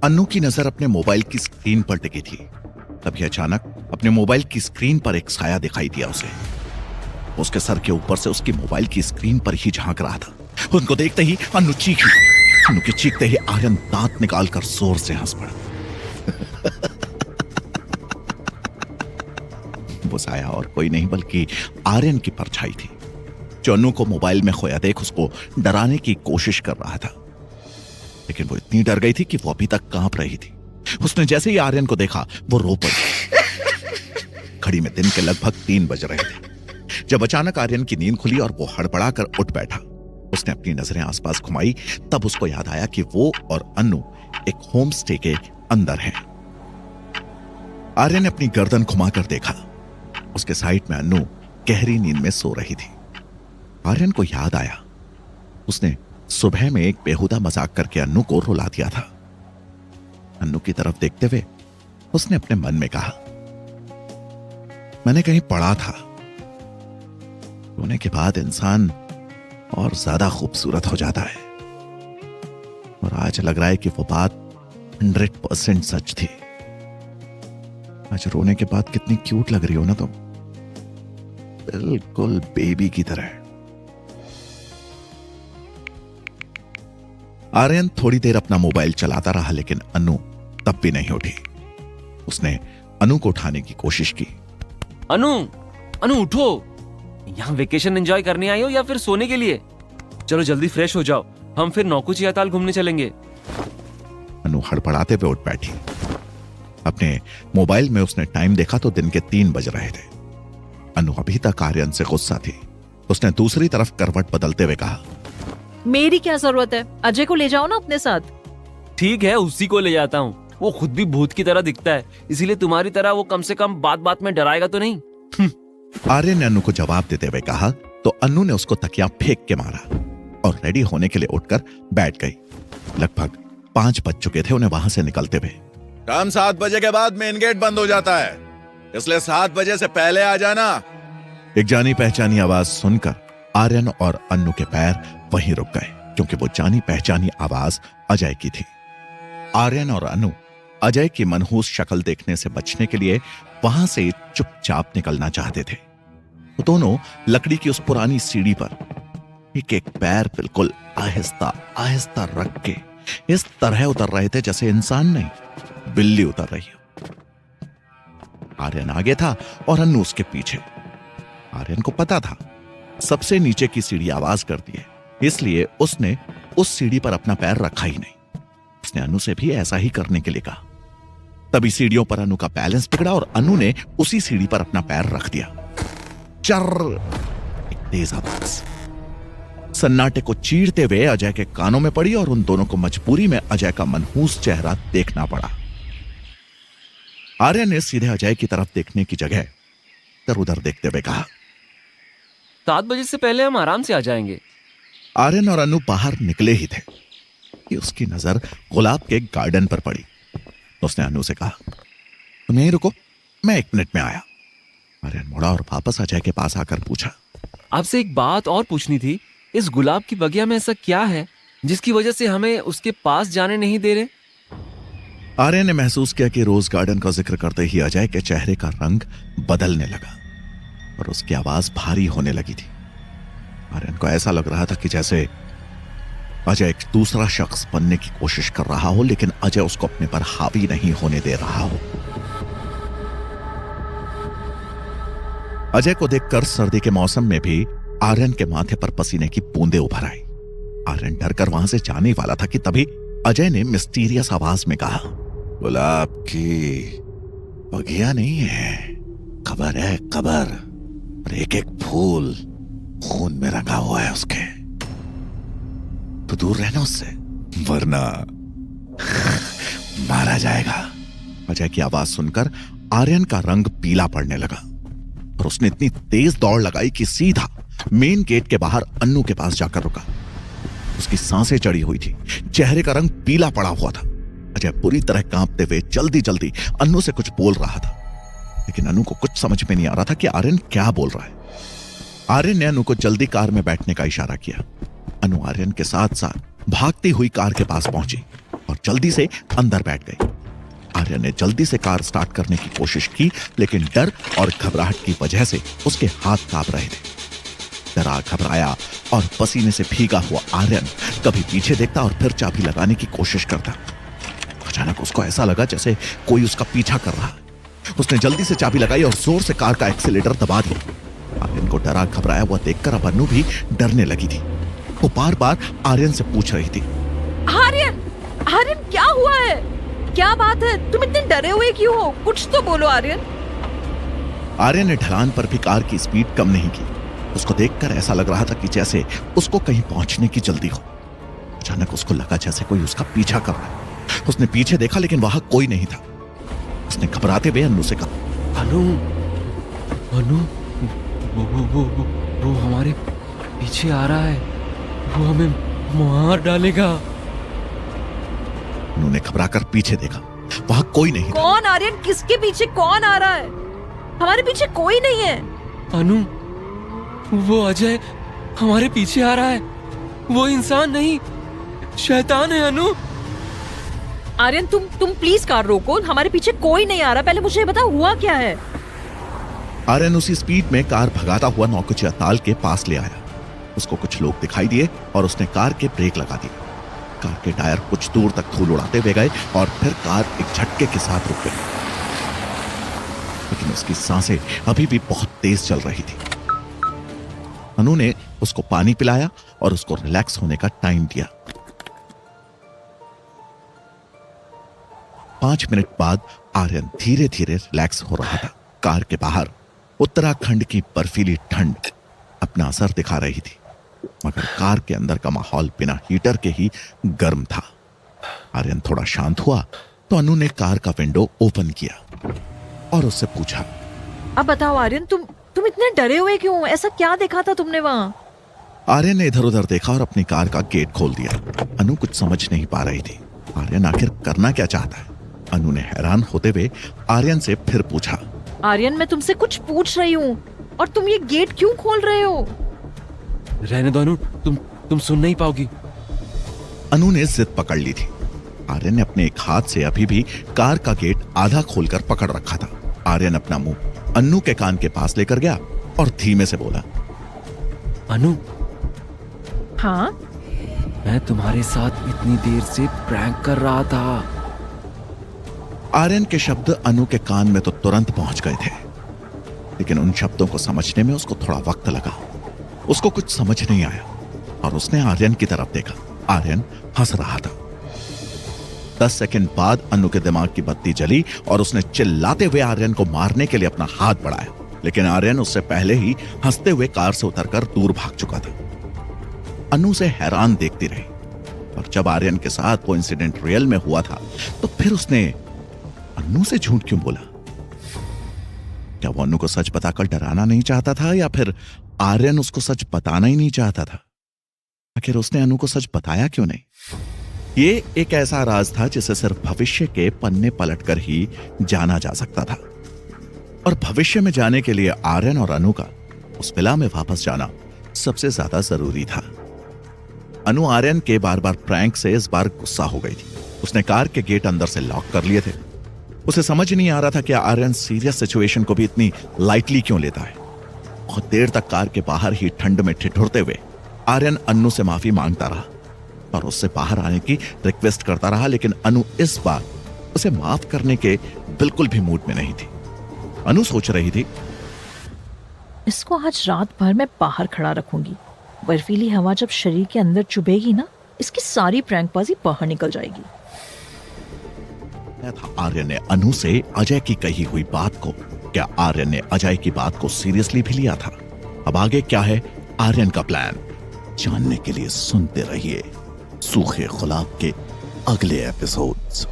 अन्नू की नजर अपने मोबाइल की स्क्रीन पर टिकी थी। तभी अचानक अपने मोबाइल की स्क्रीन पर एक साया दिखाई दिया उसे। उसके सर के ऊपर से उसकी मोबाइल की स्क्रीन पर ही झांक रहा था। उनको देखते ही अन्नू चीखी। अन्नू के चीखते ही आर्यन दांत निकालकर जोर से हंस पड़ा। वो साया और कोई नहीं बल्कि आर्यन की परछाई थी, जो अन्नू को मोबाइल में खोया देख उसको डराने की कोशिश कर रहा था। लेकिन वो इतनी डर गई थी कि वो अभी तक कांप रही थी। उसने जैसे ही आर्यन को देखा वो रो पड़ी। घड़ी में दिन के लगभग 3 बज रहे थे जब अचानक आर्यन की नींद खुली और वो हड़बड़ाकर उठ बैठा। उसने अपनी नजरें आसपास घुमाई, तब उसको याद आया कि वो और अन्नू एक होम स्टे के अंदर हैं। आर्यन ने अपनी गर्दन घुमाकर देखा। उसके साइड में अन्नू गहरी नींद में सो रही थी। आर्यन को याद आया उसने सुबह में एक बेहुदा मजाक करके अन्नू को रुला दिया था। अन्नू की तरफ देखते हुए उसने अपने मन में कहा, मैंने कहीं पढ़ा था रोने के बाद इंसान और ज्यादा खूबसूरत हो जाता है। और आज लग रहा है कि वो बात 100% सच थी। आज रोने के बाद कितनी क्यूट लग रही हो ना तुम, बिल्कुल बेबी की तरह। आर्यन थोड़ी देर अपना मोबाइल चलाता रहा, लेकिन अन्नू तब भी नहीं उठी। उसने अन्नू को उठाने की कोशिश की। अनु, अनु उठो। यहाँ वेकेशन एंजॉय करने आई हो या फिर सोने के लिए? चलो जल्दी फ्रेश हो जाओ, हम फिर नौकुचिया ताल घूमने चलेंगे। अन्नू हड़बड़ाते हुए उठ बैठी। अपने मोबाइल में उसने टाइम देखा तो दिन के 3 बज रहे थे। अन्नू अभी तक आर्यन से गुस्सा थी। उसने दूसरी तरफ करवट बदलते हुए कहा, मेरी क्या जरूरत है? अजय को ले जाओ ना अपने साथ। ठीक है, उसी को ले जाता हूँ। वो खुद भी भूत की तरह दिखता है, इसीलिए तुम्हारी तरह वो कम से कम बात बात में डराएगा तो नहीं। आर्यन ने अन्नू को जवाब देते हुए कहा तो अन्नू ने उसको तकिया फेंक के मारा और रेडी होने के लिए उठकर बैठ गई। लगभग 5 बज चुके थे उन्हें वहां से निकलते हुए। शाम 7 बजे के बाद मेन गेट बंद हो जाता है, इसलिए 7 बजे से पहले आ जाना। एक जानी पहचानी आवाज सुनकर आर्यन और अन्नू के पैर वहीं रुक गए, क्योंकि वो जानी पहचानी आवाज अजय की थी। आर्यन और अन्नू अजय की मनहूस शक्ल देखने से बचने के लिए वहां से चुपचाप निकलना चाहते थे। वो दोनों लकड़ी की उस पुरानी सीढ़ी पर एक एक पैर बिल्कुल आहिस्ता आहिस्ता रख के इस तरह उतर रहे थे जैसे इंसान नहीं, बिल्ली उतर रही हो। आर्यन आगे था और अन्नू उसके पीछे। आर्यन को पता था सबसे नीचे की सीढ़ी आवाज करती है, इसलिए उसने उस सीढ़ी पर अपना पैर रखा ही नहीं। उसने अन्नू से भी ऐसा ही करने के लिए कहा। तभी सीढ़ियों पर अन्नू का बैलेंस बिगड़ा और अन्नू ने उसी सीढ़ी पर अपना पैर रख दिया। चर्र, एक तेज आवाज सन्नाटे को चीरते हुए अजय के कानों में पड़ी और उन दोनों को मजबूरी में अजय का मनहूस चेहरा देखना पड़ा। आर्यन ने सीधे अजय की तरफ देखने की जगह इधर उधर देखते हुए कहा, 7 बजे से पहले हम आराम से आ जाएंगे। आर्यन और अन्नू बाहर निकले ही थे कि उसकी नजर गुलाब के गार्डन पर पड़ी। उसने अन्नू से कहा, तुम यहीं रुको, मैं 1 मिनट में आया। आर्यन मुड़ा और वापस अजय के पास आकर पूछा, आपसे एक बात और पूछनी थी। इस गुलाब की बगिया में ऐसा क्या है जिसकी वजह से हमें उसके पास जाने नहीं दे रहे? आर्यन ने महसूस किया कि रोज गार्डन का जिक्र करते ही अजय के चेहरे का रंग बदलने लगा और उसकी आवाज भारी होने लगी थी। आर्यन को ऐसा लग रहा था कि जैसे अजय एक दूसरा शख्स बनने की कोशिश कर रहा हो, लेकिन अजय उसको अपने पर हावी नहीं होने दे रहा हो। अजय को देखकर सर्दी के मौसम में भी आर्यन के माथे पर पसीने की बूंदें उभर आई। आर्यन डरकर वहां से जाने वाला था कि तभी अजय ने मिस्टीरियस आवाज में कहा, गुलाब की बगिया नहीं है, कब्र है कब्र, और एक एक फूल खून में रंगा हुआ है उसके। तो दूर रहना उससे, वरना मारा जाएगा। अजय की आवाज सुनकर आर्यन का रंग पीला पड़ने लगा और उसने इतनी तेज दौड़ लगाई कि सीधा मेन गेट के बाहर अन्नू के पास जाकर रुका। उसकी सांसें चढ़ी हुई थी, चेहरे का रंग पीला पड़ा हुआ था। अजय पूरी तरह कांपते हुए जल्दी जल्दी अन्नू से कुछ बोल रहा था, लेकिन अन्नू को कुछ समझ में नहीं आ रहा था कि आर्यन क्या बोल रहा है। आर्यन ने अन्नू को जल्दी कार में बैठने का इशारा किया। अन्नू आर्यन के साथ साथ भागती हुई कार के पास पहुंची। और जल्दी से अंदर बैठ गई। आर्यन ने जल्दी से कार स्टार्ट करने की कोशिश की, लेकिन डर और घबराहट की वजह से उसके हाथ कांप रहे थे। डरा घबराया और पसीने से भीगा हुआ आर्यन कभी पीछे देखता और फिर चाबी लगाने की कोशिश करता। अचानक उसको ऐसा लगा जैसे कोई उसका पीछा कर रहा है। उसने जल्दी से चाबी लगाई और जोर से कार का एक्सीलेटर दबा दिया। आर्यन को डरा घबराया हुआ देखकर अब अन्नू भी डरने लगी थी। वो बार बार आर्यन से पूछ रही थी, आर्यन, आर्यन क्या हुआ है? क्या बात है? तुम इतने डरे हुए क्यों हो? कुछ तो बोलो आर्यन। आर्यन ने ढलान पर भी कार की स्पीड कम नहीं की। उसको देखकर ऐसा लग रहा था कि जैसे उसको कहीं पहुंचने की जल्दी हो। अचानक उसको लगा जैसे कोई उसका पीछा कर रहा है। उसने पीछे देखा लेकिन वहां कोई नहीं था। उसने घबराते हुए अन्नू से कहा, अनु, अनु, वो हमारे पीछे आ रहा है। वो हमें मार डालेगा। अन्नू ने घबराकर पीछे देखा, वहां कोई नहीं था। कौन आर्यन? किसके पीछे कौन आ रहा है? हमारे पीछे कोई नहीं है। अनु, वो अजय हमारे पीछे आ रहा है। वो इंसान नहीं, शैतान है। अनु, आर्यन तुम प्लीज कार रोको। हमारे पीछे कोई नहीं आ रहा। पहले मुझे बता हुआ क्या है। आर्यन उसी स्पीड में कार भगाता हुआ नौकुचिया ताल के पास ले आया। उसको कुछ लोग दिखाई दिए और उसने कार के ब्रेक लगा दिए। कार के टायर कुछ दूर तक धूल उड़ाते हुए गए और फिर कार एक झटके के साथ रुक गई। लेकिन उसकी सांसें अभी भी बहुत तेज चल रही थी। अनु ने उसको पानी पिलाया और उसको रिलैक्स होने का टाइम दिया। 5 मिनट बाद आर्यन धीरे धीरे रिलैक्स हो रहा था। कार के बाहर उत्तराखंड की बर्फीली ठंड अपना असर दिखा रही थी, मगर कार के अंदर का माहौल बिना हीटर के ही गर्म था। आर्यन थोड़ा शांत हुआ तो अनु ने कार का विंडो ओपन किया और उससे पूछा, अब बताओ आर्यन, तुम इतने डरे हुए क्यों? ऐसा क्या देखा था तुमने वहां? आर्यन ने इधर उधर देखा और अपनी कार का गेट खोल दिया। अनु कुछ समझ नहीं पा रही थी। आर्यन आखिर करना क्या चाहता है? अनु ने हैरान होते हुए आर्यन से फिर पूछा, आर्यन, मैं तुमसे कुछ पूछ रही हूँ और तुम ये गेट क्यों खोल रहे हो? रहने दो अनु, तुम सुन नहीं पाओगी। अनु ने जिद पकड़ ली थी। आर्यन ने अपने एक हाथ से अभी भी कार का गेट आधा खोलकर पकड़ रखा था। आर्यन अपना मुंह अन्नू के कान के पास लेकर गया और धीमे से बोला, अनु, हाँ? मैं तुम्हारे साथ इतनी देर से प्रैंक कर रहा था। आर्यन के शब्द अनु के कान में तो तुरंत पहुंच गए थे, लेकिन उन शब्दों को समझने में उसको थोड़ा वक्त लगा। उसको कुछ समझ नहीं आया और उसने आर्यन की तरफ देखा। आर्यन हंस रहा था। 10 सेकंड बाद अनु के दिमाग की बत्ती जली और उसने चिल्लाते हुए आर्यन को मारने के लिए अपना हाथ बढ़ाया, लेकिन आर्यन उससे पहले ही हंसते हुए कार से उतरकर दूर भाग चुका था। अनु से हैरान देखती रही, और जब आर्यन के साथ वो इंसिडेंट रियल में हुआ था तो फिर उसने अनु से झूठ क्यों बोला? क्या वो अनु को सच बताकर डराना नहीं चाहता था, या फिर आर्यन उसको सच बताना ही नहीं चाहता था? आखिर उसने अनु को सच बताया क्यों नहीं? ये एक ऐसा राज था जिसे सिर्फ भविष्य के पन्ने पलटकर ही जाना जा सकता था, और भविष्य में जाने के लिए आर्यन और अनु का उस विला में वापस जाना सबसे ज्यादा जरूरी था। अनु आर्यन के बार बार प्रैंक से इस बार गुस्सा हो गई थी। उसने कार के गेट अंदर से लॉक कर लिए थे। उसे समझ नहीं आ रहा था कि आर्यन सीरियस सिचुएशन को भी इतनी लाइटली क्यों लेता है। बहुत देर तक कार के बाहर ही ठंड में ठिठुरते हुए आर्यन अनु से माफी मांगता रहा और उससे बाहर आने की रिक्वेस्ट करता रहा, लेकिन अनु इस बार उसे माफ करने के बिल्कुल भी मूड में नहीं थी। अनु सोच रही थी, इसको आज रात भर मैं बाहर खड़ा रखूंगी। बर्फीली हवा जब शरीर के अंदर चुभेगी ना, इसकी सारी प्रैंकबाजी बाहर निकल जाएगी। आर्यन ने अनु से अजय की कही हुई बात को, क्या आर्यन ने अजय की बात को सीरियसली भी लिया था? अब आगे क्या है आर्यन का प्लान, जानने के लिए सुनते रहिए सूखे गुलाब के अगले एपिसोड्स।